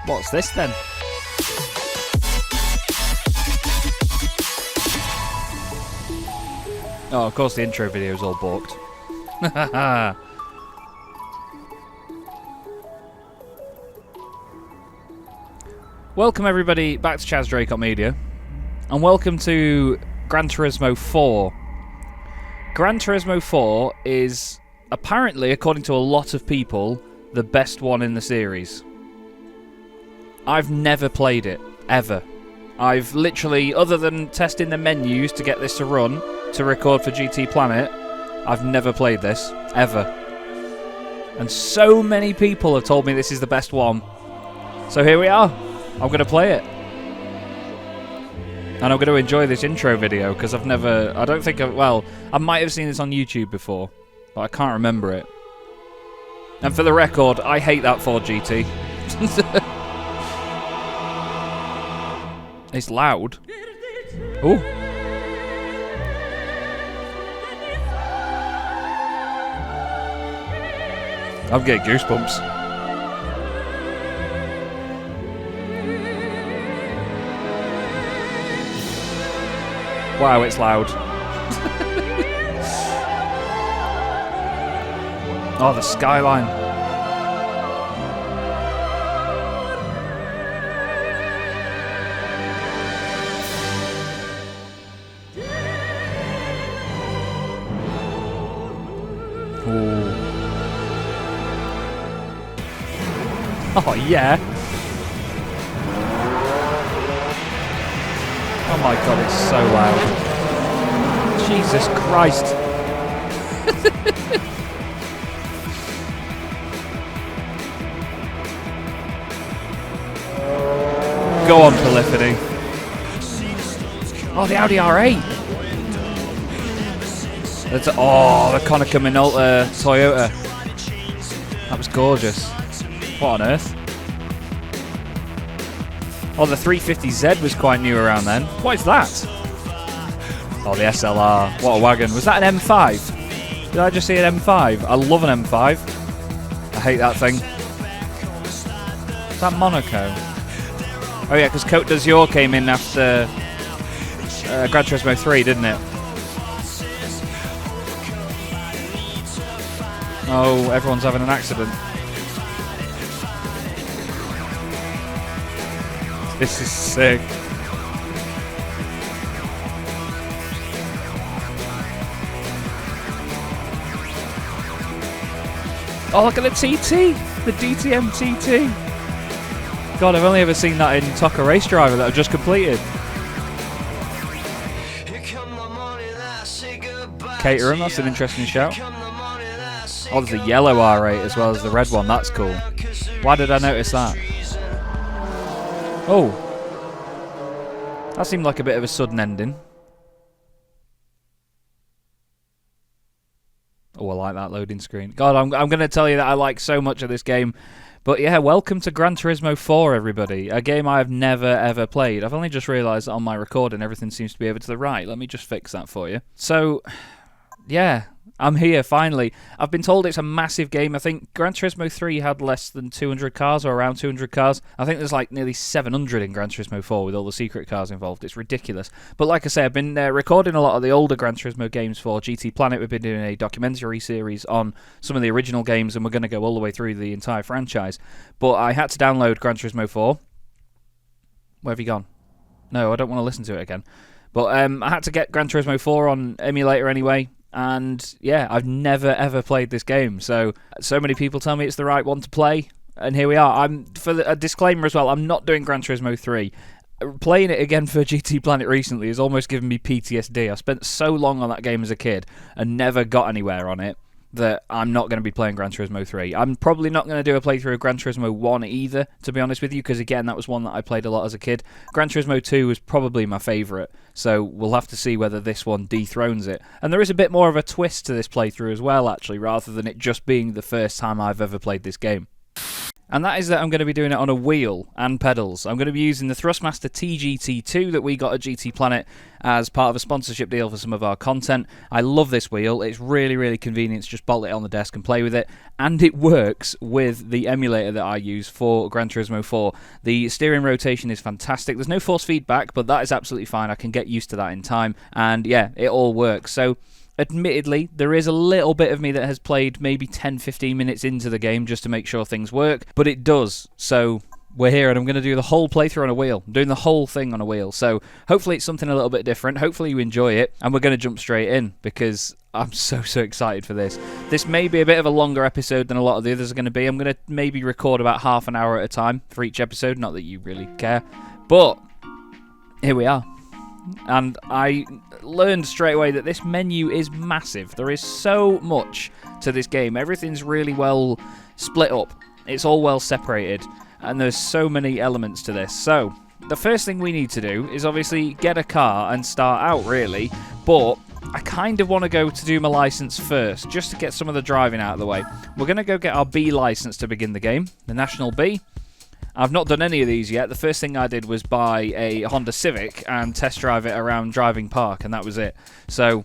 What's this then? Oh, of course the intro video is all balked. Welcome everybody back to Chaz Draycott Media, and welcome to Gran Turismo 4. Gran Turismo 4 is apparently, according to a lot of people, the best one in the series. I've never played it, ever. I've literally, other than testing the menus to get this to run, to record for GT Planet, I've never played this, ever. And so many people have told me this is the best one. So here we are. I'm going to play it. And I'm going to enjoy this intro video, because I don't think well, I might have seen this on YouTube before, but I can't remember it. And for the record, I hate that Ford GT. It's loud. Ooh. I'm getting goosebumps. Wow, it's loud. Oh, the skyline. Ooh. Oh, yeah. Oh my god, it's so loud. Jesus Christ. Go on, Polyphony. Oh, the Audi R8. Oh, the Konica Minolta Toyota. That was gorgeous. What on earth? Oh, the 350Z was quite new around then. What is that? Oh, the SLR. What a wagon. Was that an M5? Did I just see an M5? I love an M5. I hate that thing. Is that Monaco? Oh yeah, because Côte d'Azur came in after Gran Turismo 3, didn't it? Oh, everyone's having an accident. This is sick. Oh, look at the TT! The DTM TT! God, I've only ever seen that in TOCA Race Driver that I've just completed. Caterham, that's an interesting shout. Oh, there's a yellow R8 as well as the red one, that's cool. Why did I notice that? Oh. That seemed like a bit of a sudden ending. Oh, I like that loading screen. God, I'm going to tell you that I like so much of this game. But yeah, welcome to Gran Turismo 4, everybody. A game I have never, ever played. I've only just realised that on my recording everything seems to be over to the right. Let me just fix that for you. So, yeah, I'm here, finally. I've been told it's a massive game. I think Gran Turismo 3 had less than 200 cars, or around 200 cars. I think there's like nearly 700 in Gran Turismo 4 with all the secret cars involved. It's ridiculous. But like I say, I've been recording a lot of the older Gran Turismo games for GT Planet. We've been doing a documentary series on some of the original games, and we're going to go all the way through the entire franchise. But I had to download Gran Turismo 4. Where have you gone? No, I don't want to listen to it again. But I had to get Gran Turismo 4 on emulator anyway. And yeah, I've never ever played this game, so many people tell me it's the right one to play, and here we are. A disclaimer as well, I'm not doing Gran Turismo 3. Playing it again for GT Planet recently has almost given me PTSD. I spent so long on that game as a kid and never got anywhere on it that I'm not going to be playing Gran Turismo 3. I'm probably not going to do a playthrough of Gran Turismo 1 either, to be honest with you, because again, that was one that I played a lot as a kid. Gran Turismo 2 was probably my favourite, so we'll have to see whether this one dethrones it. And there is a bit more of a twist to this playthrough as well, actually, rather than it just being the first time I've ever played this game. And that is that I'm going to be doing it on a wheel and pedals. I'm going to be using the Thrustmaster T-GT II that we got at GT Planet as part of a sponsorship deal for some of our content. I love this wheel. It's really, really convenient to just bolt it on the desk and play with it. And it works with the emulator that I use for Gran Turismo 4. The steering rotation is fantastic. There's no force feedback, but that is absolutely fine. I can get used to that in time. And yeah, it all works. So admittedly, there is a little bit of me that has played maybe 10-15 minutes into the game just to make sure things work, but it does. So we're here, and I'm going to do the whole playthrough on a wheel. I'm doing the whole thing on a wheel. So hopefully it's something a little bit different. Hopefully you enjoy it, and we're going to jump straight in because I'm so excited for this. This may be a bit of a longer episode than a lot of the others are going to be. I'm going to maybe record about half an hour at a time for each episode. Not that you really care, but here we are. And I learned straight away that this menu is massive. There is so much to this game. Everything's really well split up. It's all well separated. And there's so many elements to this. So, the first thing we need to do is obviously get a car and start out, really. But I kind of want to go to do my license first, just to get some of the driving out of the way. We're going to go get our B license to begin the game, the National B. I've not done any of these yet. The first thing I did was buy a Honda Civic and test drive it around Driving Park, and that was it. So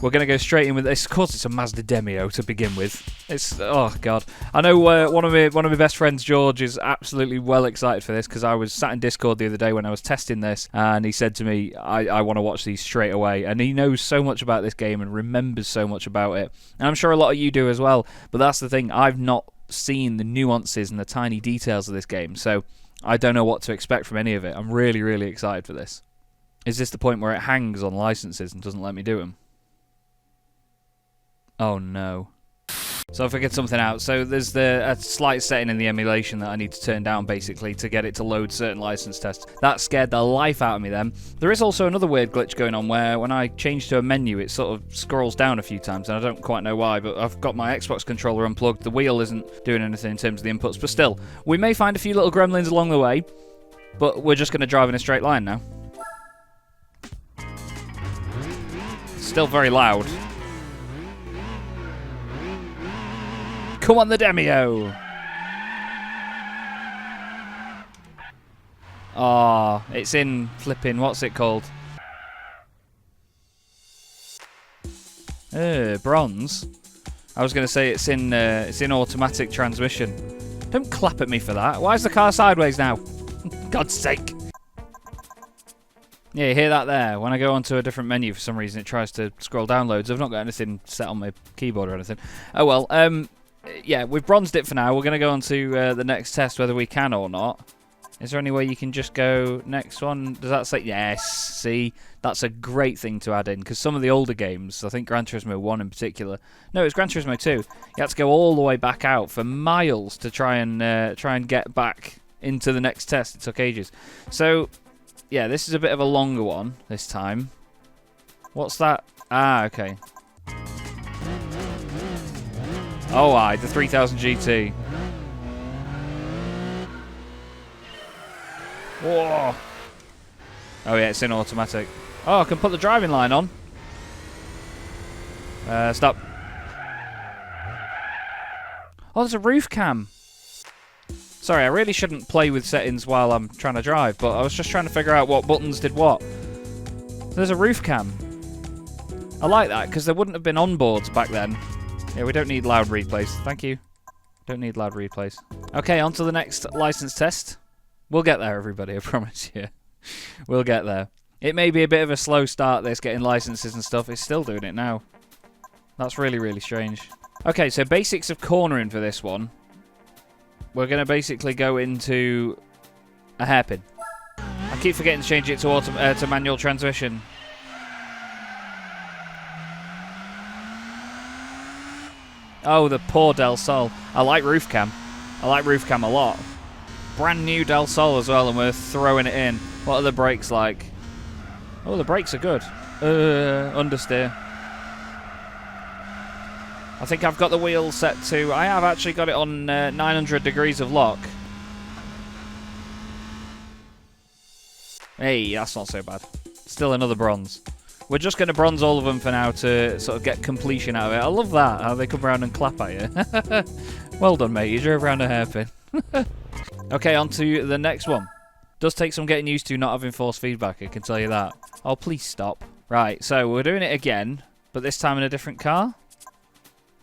we're going to go straight in with this. Of course, it's a Mazda Demio to begin with. It's, oh god. I know one of my best friends, George, is absolutely well excited for this because I was sat in Discord the other day when I was testing this, and he said to me, I want to watch these straight away. And he knows so much about this game and remembers so much about it. And I'm sure a lot of you do as well. But that's the thing. I've not seen the nuances and the tiny details of this game, so I don't know what to expect from any of it. I'm really, really excited for this. Is this the point where it hangs on licenses and doesn't let me do them? Oh no. So I figured something out. So there's a slight setting in the emulation that I need to turn down, basically, to get it to load certain license tests. That scared the life out of me then. There is also another weird glitch going on where when I change to a menu, it sort of scrolls down a few times, and I don't quite know why, but I've got my Xbox controller unplugged. The wheel isn't doing anything in terms of the inputs, but still, we may find a few little gremlins along the way, but we're just going to drive in a straight line now. Still very loud. Come on, the Demio! Ah, oh, it's in flipping, what's it called? Bronze. I was going to say it's in automatic transmission. Don't clap at me for that. Why is the car sideways now? God's sake. Yeah, you hear that there? When I go onto a different menu for some reason, it tries to scroll down loads. I've not got anything set on my keyboard or anything. Oh well, yeah, we've bronzed it for now. We're going to go on to the next test, whether we can or not. Is there any way you can just go next one? Does that say... Yes, see? That's a great thing to add in, because some of the older games, I think Gran Turismo 1 in particular... No, it was Gran Turismo 2. You had to go all the way back out for miles to try and get back into the next test. It took ages. So, yeah, this is a bit of a longer one this time. What's that? Ah, okay. Oh, the 3000 GT. Whoa. Oh, yeah, it's in automatic. Oh, I can put the driving line on. Stop. Oh, there's a roof cam. Sorry, I really shouldn't play with settings while I'm trying to drive, but I was just trying to figure out what buttons did what. There's a roof cam. I like that, because there wouldn't have been onboards back then. Yeah, we don't need loud replays. Thank you. Don't need loud replays. Okay, on to the next license test. We'll get there, everybody, I promise you. We'll get there. It may be a bit of a slow start, this, getting licenses and stuff. It's still doing it now. That's really, really strange. Okay, so basics of cornering for this one. We're going to basically go into a hairpin. I keep forgetting to change it to manual transmission. Oh, the poor Del Sol. I like roof cam. I like roof cam a lot. Brand new Del Sol as well, and we're throwing it in. What are the brakes like? Oh, the brakes are good. Understeer. I think I've got the wheel set to... I have actually got it on 900 degrees of lock. Hey, that's not so bad. Still another bronze. We're just going to bronze all of them for now to sort of get completion out of it. I love that, how they come around and clap at you. Well done, mate. You drove around a hairpin. Okay, on to the next one. Does take some getting used to not having force feedback, I can tell you that. Oh, please stop. Right, so we're doing it again, but this time in a different car?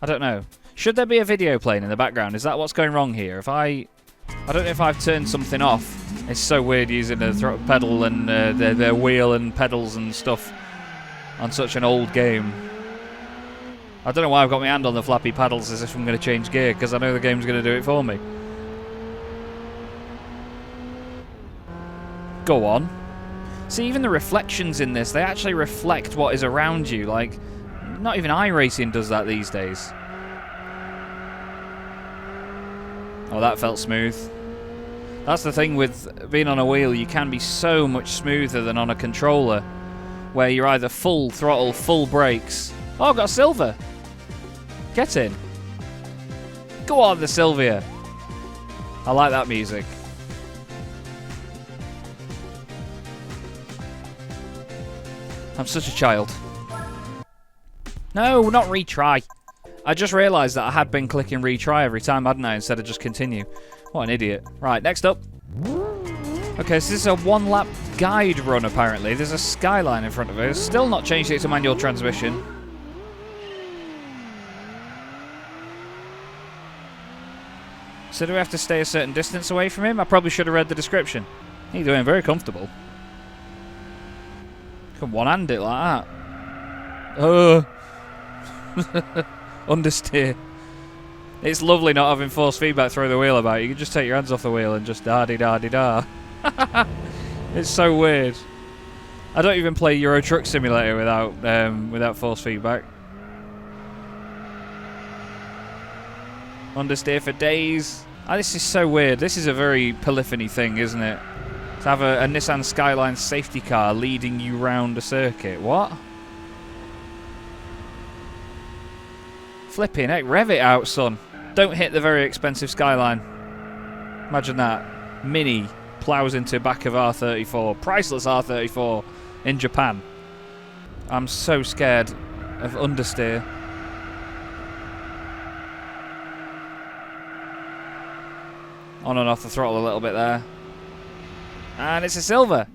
I don't know. Should there be a video playing in the background? Is that what's going wrong here? I don't know if I've turned something off. It's so weird using a throttle pedal and the wheel and pedals and stuff on such an old game. I don't know why I've got my hand on the flappy paddles as if I'm going to change gear, because I know the game's going to do it for me. Go on. See, even the reflections in this, they actually reflect what is around you. Like, not even iRacing does that these days. Oh, that felt smooth. That's the thing with being on a wheel, you can be so much smoother than on a controller, where you're either full throttle, full brakes. Oh, I've got silver. Get in. Go on, the Sylvia. I like that music. I'm such a child. No, not retry. I just realised that I had been clicking retry every time, hadn't I, instead of just continue. What an idiot. Right, next up. Okay, so this is a one-lap guide run, apparently. There's a skyline in front of us. Still not changed it to manual transmission. So do we have to stay a certain distance away from him? I probably should have read the description. He's doing very comfortable. Can one-hand it like that. Understeer. It's lovely not having force feedback through the wheel about. You can just take your hands off the wheel and just da-de-da-de-da. It's so weird. I don't even play Euro Truck Simulator without force feedback. Understeer for days. Oh, this is so weird. This is a very polyphony thing, isn't it? To have a Nissan Skyline safety car leading you round a circuit. What? Flipping heck, rev it out, son. Don't hit the very expensive Skyline. Imagine that. Mini plows into back of R34. Priceless R34 in Japan. I'm so scared of understeer. On and off the throttle a little bit there. And it's a silver.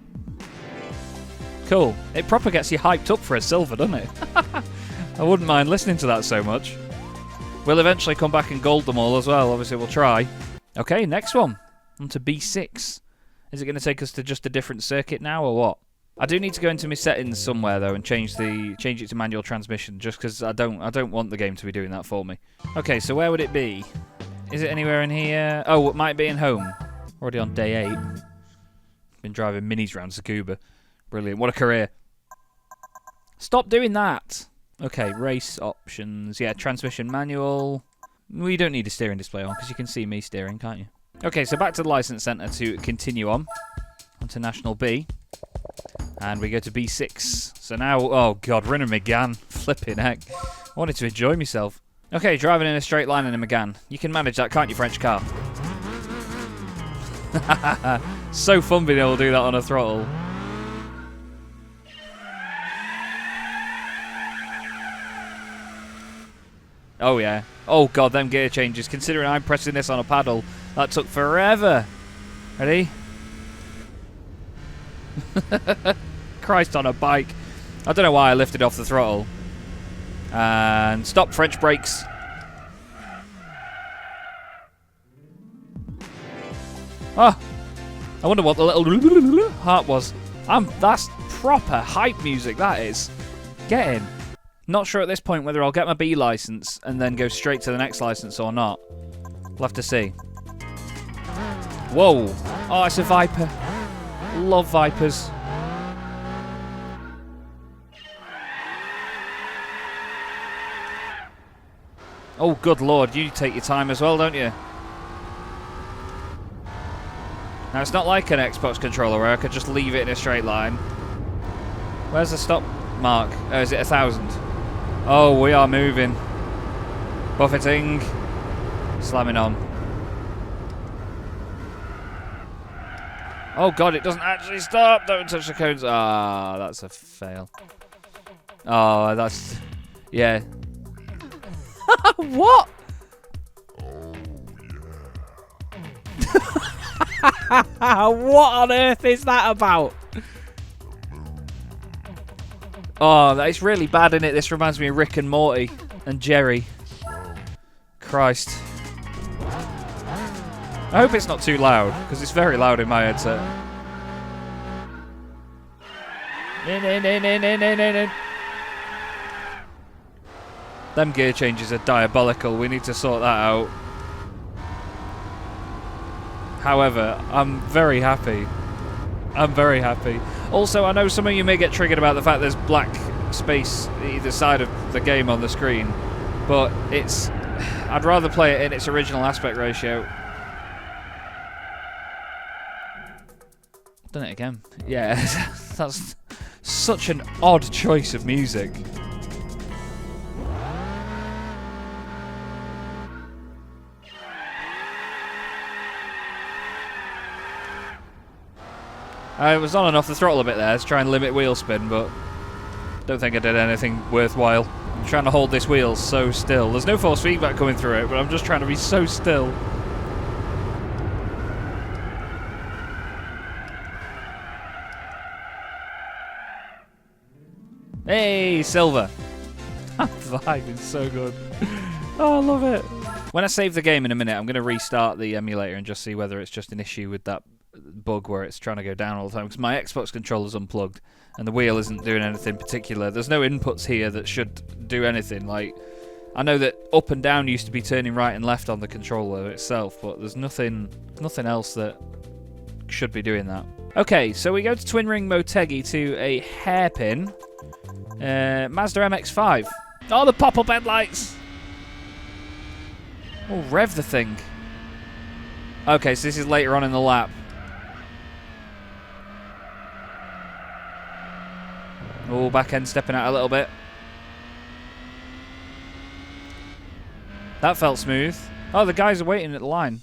Cool. It proper gets you hyped up for a silver, doesn't it? I wouldn't mind listening to that so much. We'll eventually come back and gold them all as well. Obviously, we'll try. Okay, next one. On to B6. Is it going to take us to just a different circuit now, or what? I do need to go into my settings somewhere, though, and change it to manual transmission, just because I don't want the game to be doing that for me. Okay, so where would it be? Is it anywhere in here? Oh, it might be in home. Already on day 8. Been driving minis around Tsukuba. Brilliant. What a career. Stop doing that. Okay, race options. Yeah, transmission manual. We don't need a steering display on because you can see me steering, can't you? Okay, so back to the license centre to continue on. Onto National B. And we go to B6. So now, oh god, running Megane. Flipping heck. I wanted to enjoy myself. Okay, driving in a straight line in a Megane. You can manage that, can't you, French car? So fun being able to do that on a throttle. Oh yeah. Oh god, them gear changes. Considering I'm pressing this on a paddle, that took forever. Ready? Christ on a bike. I don't know why I lifted off the throttle. And stop, French brakes. Oh, I wonder what the little heart was. That's proper hype music, that is. Get in. Not sure at this point whether I'll get my B license and then go straight to the next license or not. We'll have to see. Whoa. Oh, it's a Viper. Love Vipers. Oh, good lord. You take your time as well, don't you? Now, it's not like an Xbox controller where I could just leave it in a straight line. Where's the stop mark? Oh, is it 1,000? Oh, we are moving. Buffeting. Slamming on. Oh god, it doesn't actually stop. Don't touch the cones. Ah, that's a fail. Oh, that's... Yeah. What? What on earth is that about? Oh, it's really bad, isn't it? This reminds me of Rick and Morty and Jerry. Christ. I hope it's not too loud, because it's very loud in my headset. Them gear changes are diabolical. We need to sort that out. However, I'm very happy. I'm very happy. Also, I know some of you may get triggered about the fact there's black space either side of the game on the screen, but it's... I'd rather play it in its original aspect ratio. Done it again. Yeah, that's such an odd choice of music. I was on and off the throttle a bit there to try and limit wheel spin, but don't think I did anything worthwhile. I'm trying to hold this wheel so still. There's no force feedback coming through it, but I'm just trying to be so still. Hey, silver. That vibe is so good. Oh, I love it. When I save the game in a minute, I'm going to restart the emulator and just see whether it's just an issue with that bug where it's trying to go down all the time, because my Xbox controller's unplugged and the wheel isn't doing anything particular. There's no inputs here that should do anything. Like, I know that up and down used to be turning right and left on the controller itself, but there's nothing else that should be doing that. Okay, so we go to Twin Ring Motegi to a hairpin Mazda MX-5. Oh, the pop-up headlights! Oh, rev the thing. Okay, so this is later on in the lap. Oh, back end stepping out a little bit. That felt smooth. Oh, the guys are waiting at the line.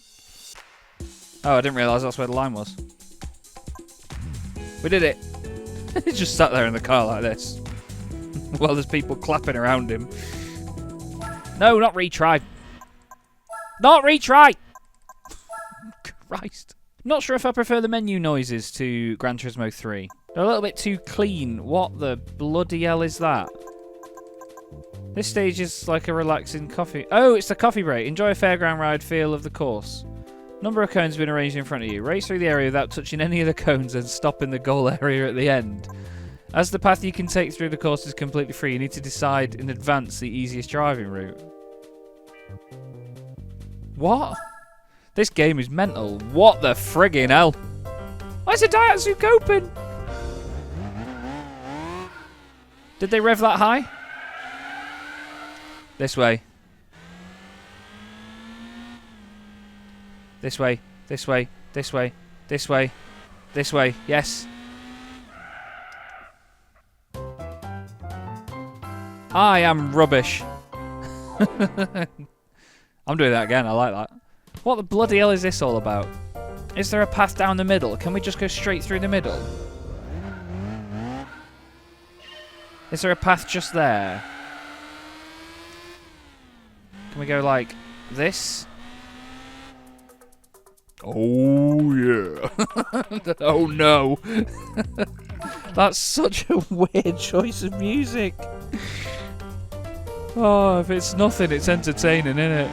Oh, I didn't realise that's where the line was. We did it. He just sat there in the car like this. While there's people clapping around him. No, not retry. Not retry! Christ. I'm not sure if I prefer the menu noises to Gran Turismo 3. They're a little bit too clean. What the bloody hell is that? This stage is like a relaxing coffee... Oh, it's the coffee break. Enjoy a fairground ride feel of the course. Number of cones have been arranged in front of you. Race through the area without touching any of the cones and stop in the goal area at the end. As the path you can take through the course is completely free, you need to decide in advance the easiest driving route. What? This game is mental. What the friggin' hell? Why is a Daihatsu Copen? Did they rev that high? This way. This way. This way. This way. This way. This way. Yes. I am rubbish. I'm doing that again. I like that. What the bloody hell is this all about? Is there a path down the middle? Can we just go straight through the middle? Is there a path just there? Can we go like this? Oh yeah. Oh no. That's such a weird choice of music. Oh, if it's nothing, it's entertaining, isn't it?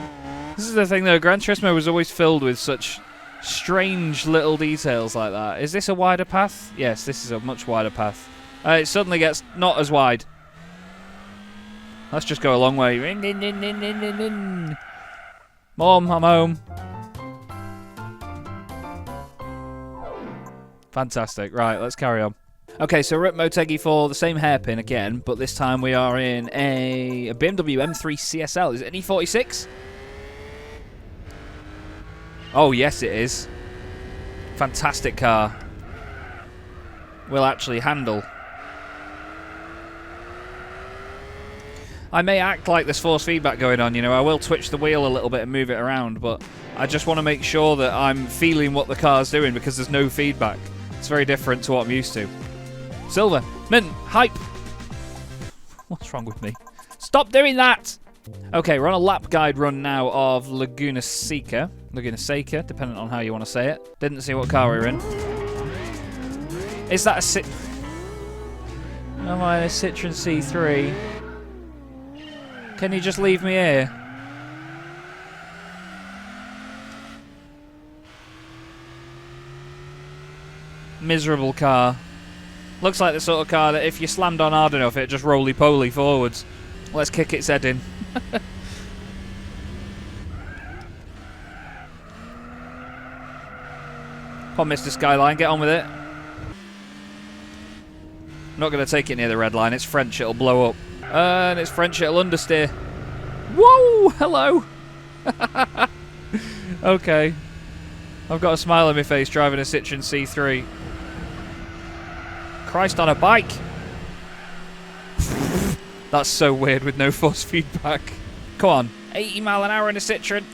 This is the thing though, Gran Turismo was always filled with such strange little details like that. Is this a wider path? Yes, this is a much wider path. It suddenly gets not as wide. Let's just go a long way. Mom, I'm home. Fantastic. Right, let's carry on. Okay, so we're at Motegi for the same hairpin again, but this time we are in a BMW M3 CSL. Is it an E46? Oh, yes, it is. Fantastic car. Will actually handle. I may act like there's force feedback going on, you know. I will twitch the wheel a little bit and move it around, but I just want to make sure that I'm feeling what the car's doing because there's no feedback. It's very different to what I'm used to. Silver. Mint. Hype. What's wrong with me? Stop doing that! Okay, we're on a lap guide run now of Laguna Seca. Gnecco, depending on how you want to say it. Didn't see what car we were in. Is that a Am I in a Citroen C3? Can you just leave me here? Miserable car. Looks like the sort of car that if you slammed on hard enough, it'd just roly-poly forwards. Let's kick its head in. Come on, Mr. Skyline, get on with it. I'm not going to take it near the red line. It's French, it'll blow up. And it's French, it'll understeer. Whoa! Hello! Okay. I've got a smile on my face driving a Citroen C3. Christ on a bike! That's so weird with no force feedback. Come on. 80 mile an hour in a Citroen.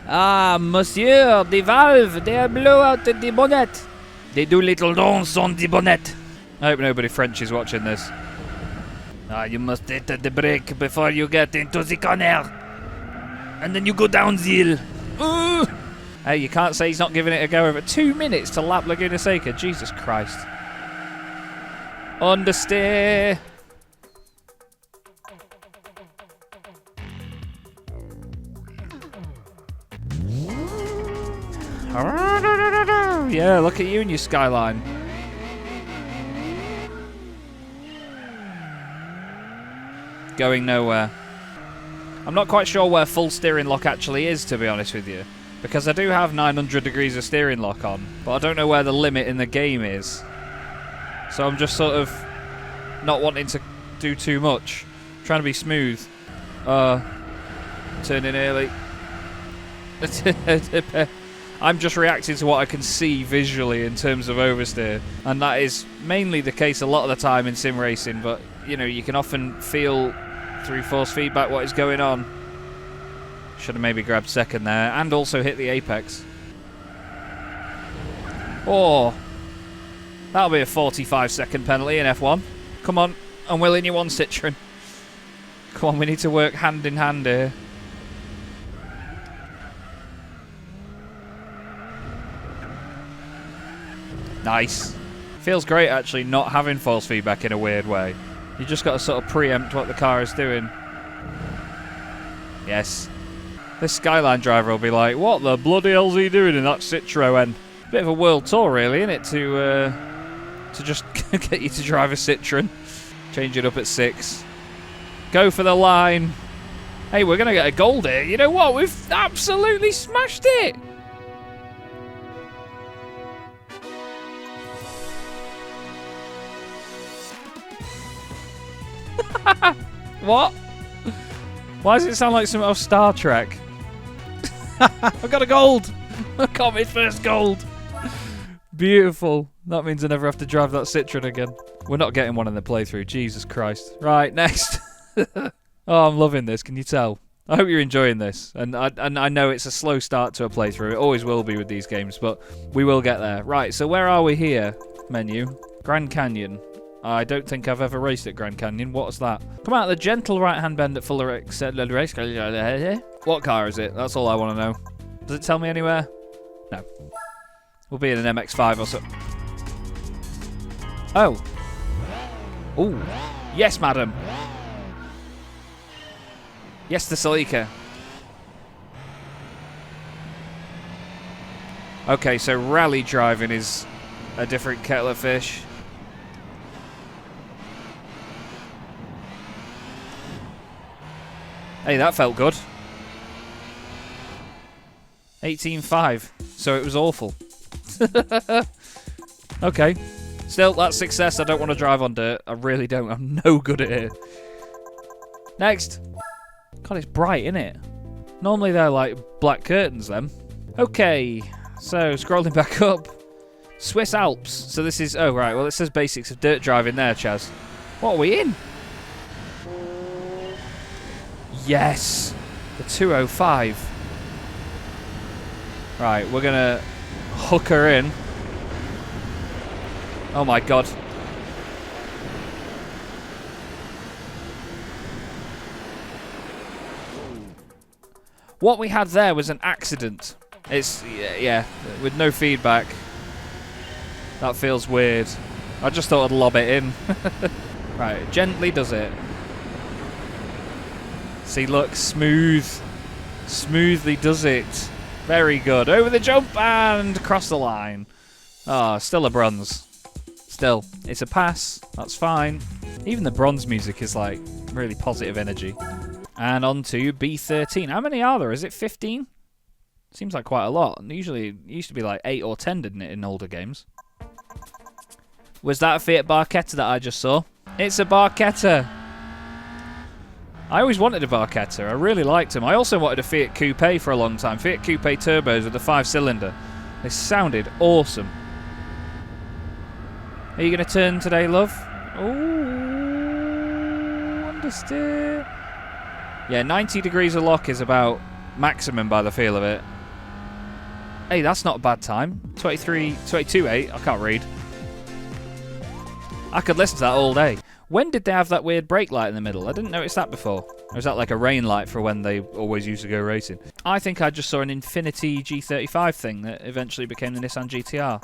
Ah, monsieur, the valve, they blow out the bonnet. They do little dance on the bonnet. I hope nobody French is watching this. Ah, you must hit the brake before you get into the corner. And then you go down the hill. Hey, you can't say he's not giving it a go over 2 minutes to lap Laguna Seca. Jesus Christ. Understeer. Yeah, look at you and your Skyline. Going nowhere. I'm not quite sure where full steering lock actually is, to be honest with you. Because I do have 900 degrees of steering lock on, but I don't know where the limit in the game is. So I'm just sort of not wanting to do too much. Trying to be smooth. Turning early. I'm just reacting to what I can see visually in terms of oversteer, and that is mainly the case a lot of the time in sim racing, but you know, you can often feel through force feedback what is going on. Should have maybe grabbed second there, and also hit the apex. Oh, that'll be a 45-second penalty in F1. Come on, I'm willing you one, Citroen. Come on, we need to work hand in hand here. Nice. Feels great actually not having force feedback in a weird way. You just got to sort of preempt what the car is doing. Yes. This Skyline driver will be like, what the bloody hell's he doing in that Citroen? Bit of a world tour really, isn't it, to just get you to drive a Citroen. Change it up at 6. Go for the line. Hey, we're going to get a gold here. You know what? We've absolutely smashed it. What? Why does it sound like something off Star Trek? I've got a gold! I got my first gold! Beautiful. That means I never have to drive that Citroen again. We're not getting one in the playthrough, Jesus Christ. Right, next. Oh, I'm loving this, can you tell? I hope you're enjoying this. And I know it's a slow start to a playthrough. It always will be with these games, but we will get there. Right, so where are we here? Menu. Grand Canyon. I don't think I've ever raced at Grand Canyon. What's that? Come out of the gentle right-hand bend at full acceleration. What car is it? That's all I want to know. Does it tell me anywhere? No. We'll be in an MX-5 or so. Oh. Ooh. Yes, madam. Yes, the Celica. Okay, so rally driving is a different kettle of fish. Hey, that felt good. 18.5. So it was awful. Okay. Still, that's success. I don't want to drive on dirt. I really don't. I'm no good at it. Next. God, it's bright, isn't it? Normally they're like black curtains, then. Okay. So, scrolling back up. Swiss Alps. So this is... Oh, right. Well, it says basics of dirt driving there, Chaz. What are we in? Yes, the 205. Right, we're gonna hook her in. Oh my god. What we had there was an accident. It's, yeah, with no feedback. That feels weird. I just thought I'd lob it in. Right, gently does it. See, look, smooth. Smoothly does it. Very good. Over the jump and across the line. Ah, still a bronze. Still, it's a pass. That's fine. Even the bronze music is like really positive energy. And on to B13. How many are there? Is it 15? Seems like quite a lot. Usually, it used to be like 8 or 10, didn't it, in older games? Was that a Fiat Barchetta that I just saw? It's a Barchetta. I always wanted a Barchetta. I really liked them. I also wanted a Fiat Coupe for a long time. Fiat Coupe turbos with a 5-cylinder. They sounded awesome. Are you going to turn today, love? Oh, understeer. Yeah, 90 degrees of lock is about maximum by the feel of it. Hey, that's not a bad time. 22.8. I can't read. I could listen to that all day. When did they have that weird brake light in the middle? I didn't notice that before. Or is that like a rain light for when they always used to go racing? I think I just saw an Infiniti G35 thing that eventually became the Nissan GTR.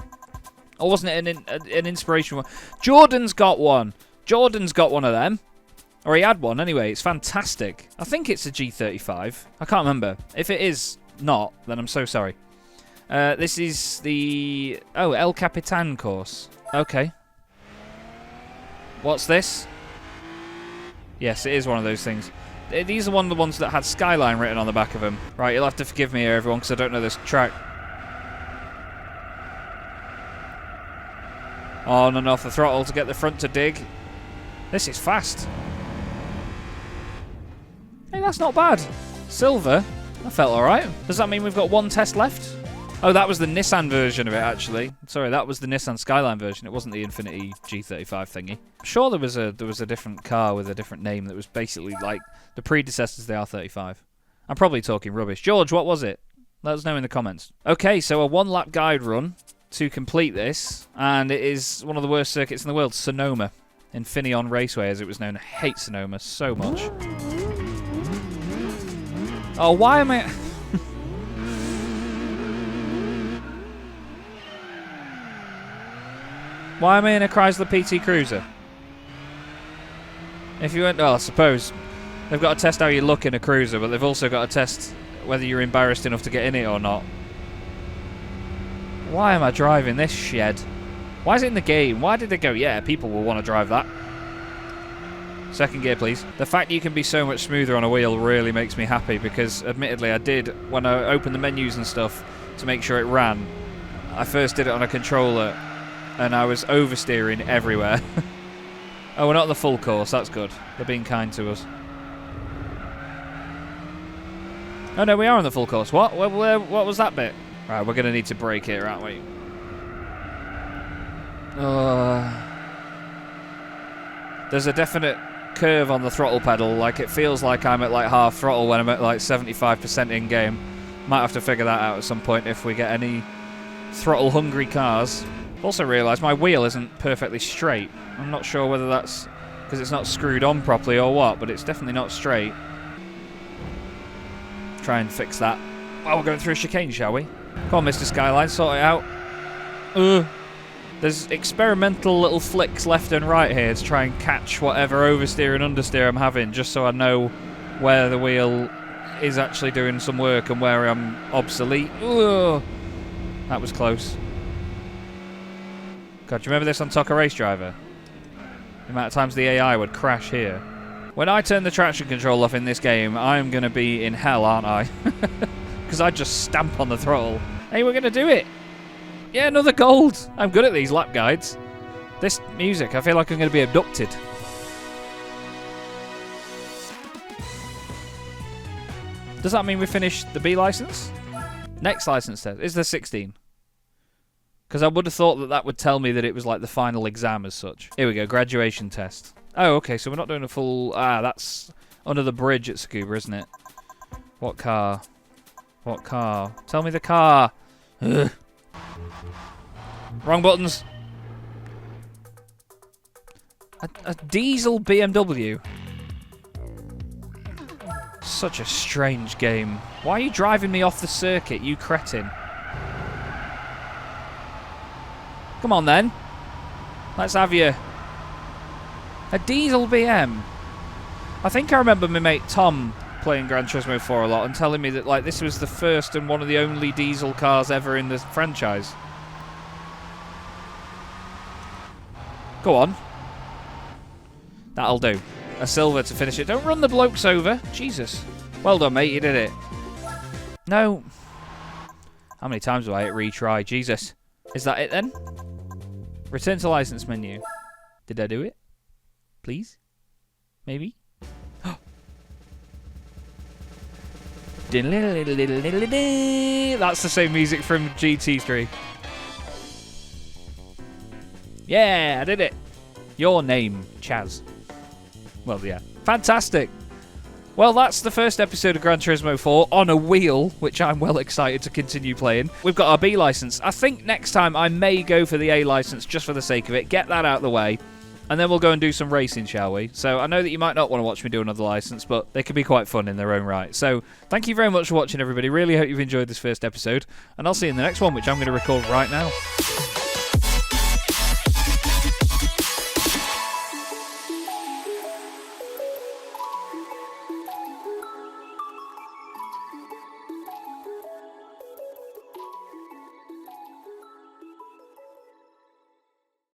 Or wasn't it an inspiration one? Jordan's got one. Jordan's got one of them. Or he had one anyway. It's fantastic. I think it's a G35. I can't remember. If it is not, then I'm so sorry. This is the... Oh, El Capitan course. Okay. What's this? Yes, it is one of those things. These are one of the ones that had Skyline written on the back of them. Right, you'll have to forgive me here, everyone, because I don't know this track. On and off the throttle to get the front to dig. This is fast. Hey, that's not bad. Silver. That felt alright. Does that mean we've got one test left? Oh, that was the Nissan version of it, actually. Sorry, that was the Nissan Skyline version. It wasn't the Infiniti G35 thingy. I'm sure there was a different car with a different name that was basically like the predecessors of the R35. I'm probably talking rubbish. George, what was it? Let us know in the comments. Okay, so a one-lap guide run to complete this, and it is one of the worst circuits in the world, Sonoma. Infineon Raceway, as it was known. I hate Sonoma so much. Oh, why am I... Why am I in a Chrysler PT Cruiser? If you went... Well, I suppose they've got to test how you look in a Cruiser, but they've also got to test whether you're embarrassed enough to get in it or not. Why am I driving this shed? Why is it in the game? Why did they go, yeah, people will want to drive that? Second gear, please. The fact you can be so much smoother on a wheel really makes me happy, because admittedly I did, when I opened the menus and stuff to make sure it ran, I first did it on a controller and I was oversteering everywhere. Oh, we're not on the full course. That's good. They're being kind to us. Oh, no, we are on the full course. What? What was that bit? Right, we're going to need to brake here, aren't we? There's a definite curve on the throttle pedal. Like, it feels like I'm at, like, half throttle when I'm at, like, 75% in-game. Might have to figure that out at some point if we get any throttle-hungry cars. Also realised my wheel isn't perfectly straight. I'm not sure whether that's because it's not screwed on properly or what, but it's definitely not straight. Try and fix that. Oh, we're going through a chicane, shall we? Come on, Mr. Skyline, sort it out. There's experimental little flicks left and right here to try and catch whatever oversteer and understeer I'm having, just so I know where the wheel is actually doing some work and where I'm obsolete. Ugh. That was close. God, do you remember this on Toca Race Driver? The amount of times the AI would crash here. When I turn the traction control off in this game, I'm going to be in hell, aren't I? Because I just stamp on the throttle. Hey, we're going to do it! Yeah, another gold! I'm good at these lap guides. This music, I feel like I'm going to be abducted. Does that mean we finished the B license? Next license test. Is there 16? Because I would have thought that that would tell me that it was like the final exam as such. Here we go, graduation test. Oh, okay, so we're not doing a full... Ah, that's under the bridge at Tsukuba, isn't it? What car? What car? Tell me the car! Ugh. Wrong buttons. A diesel BMW. Such a strange game. Why are you driving me off the circuit, you cretin? Come on then. Let's have you. A diesel BM. I think I remember my mate Tom playing Gran Turismo 4 a lot and telling me that like this was the first and one of the only diesel cars ever in the franchise. Go on. That'll do. A silver to finish it. Don't run the blokes over. Jesus. Well done, mate. You did it. No. How many times do I hit retry? Jesus. Is that it then? Return to license menu. Did I do it? Please? Maybe? That's the same music from GT3. Yeah, I did it. Your name, Chaz. Well, yeah. Fantastic. Well, that's the first episode of Gran Turismo 4 on a wheel, which I'm well excited to continue playing. We've got our B license. I think next time I may go for the A license just for the sake of it. Get that out of the way. And then we'll go and do some racing, shall we? So I know that you might not want to watch me do another license, but they can be quite fun in their own right. So thank you very much for watching, everybody. Really hope you've enjoyed this first episode. And I'll see you in the next one, which I'm going to record right now.